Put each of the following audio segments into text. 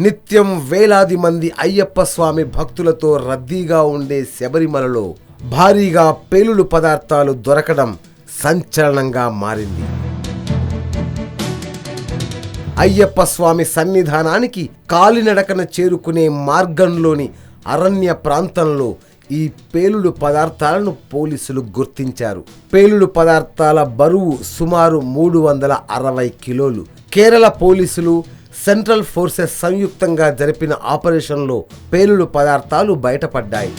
నిత్యం వేలాది మంది అయ్యప్ప స్వామి భక్తులతో రద్దీగా ఉండే శబరిమలలో భారీగా పేలుడు పదార్థాలు దొరకడం సంచలనంగా మారింది. అయ్యప్ప స్వామి సన్నిధానానికి కాలినడకన చేరుకునే మార్గంలోని అరణ్య ప్రాంతంలో ఈ పేలుడు పదార్థాలను పోలీసులు గుర్తించారు. పేలుడు పదార్థాల బరువు సుమారు 360 కిలోలు. కేరళ పోలీసులు, సెంట్రల్ ఫోర్సెస్ సంయుక్తంగా జరిపిన ఆపరేషన్లో పేలుడు పదార్థాలు బయటపడ్డాయి.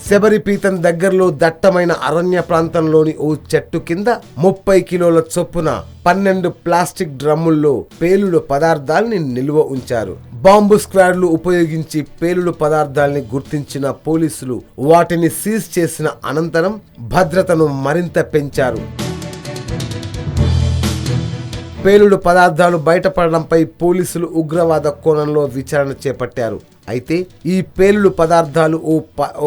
శబరిపీఠం దగ్గరలో దట్టమైన అరణ్య ప్రాంతంలోని ఓ చెట్టు కింద 30 కిలోల చొప్పున 12 ప్లాస్టిక్ డ్రమ్ముల్లో పేలుడు పదార్థాల్ని నిల్వ ఉంచారు. బాంబు స్క్వాడ్లు ఉపయోగించి పేలుడు పదార్థాల్ని గుర్తించిన పోలీసులు వాటిని సీజ్ చేసిన అనంతరం భద్రతను మరింత పెంచారు. పేలుడు పదార్థాలు బయటపడడంపై పోలీసులు ఉగ్రవాద కోణంలో విచారణ చేపట్టారు. అయితే ఈ పేలుడు పదార్థాలు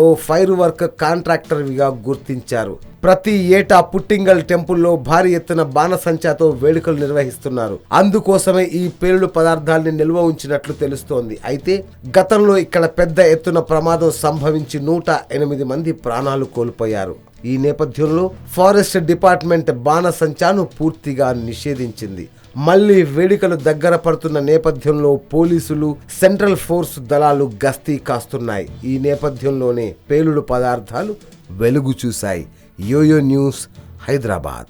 ఓ ఫైర్ వర్క్ కాంట్రాక్టర్విగా గుర్తించారు. ప్రతి ఏటా పుట్టింగల్ టెంపుల్లో భారీ ఎత్తున బాణసంచాతో వేడుకలు నిర్వహిస్తున్నారు. అందుకోసమే ఈ పేలుడు పదార్థాలని నిల్వ ఉంచినట్లు తెలుస్తోంది. అయితే గతంలో ఇక్కడ పెద్ద ఎత్తున ప్రమాదం సంభవించి 108 మంది ప్రాణాలు కోల్పోయారు. ఈ నేపథ్యంలో ఫారెస్ట్ డిపార్ట్మెంట్ బాణసంచాను పూర్తిగా నిషేధించింది. మళ్లీ వేడుకలు దగ్గర పడుతున్న నేపథ్యంలో పోలీసులు, సెంట్రల్ ఫోర్స్ దళాలు గస్తీ కాస్తున్నాయి. ఈ నేపథ్యంలోనే పేలుడు పదార్థాలు వెలుగు చూశాయి. Yoyo news, Hyderabad.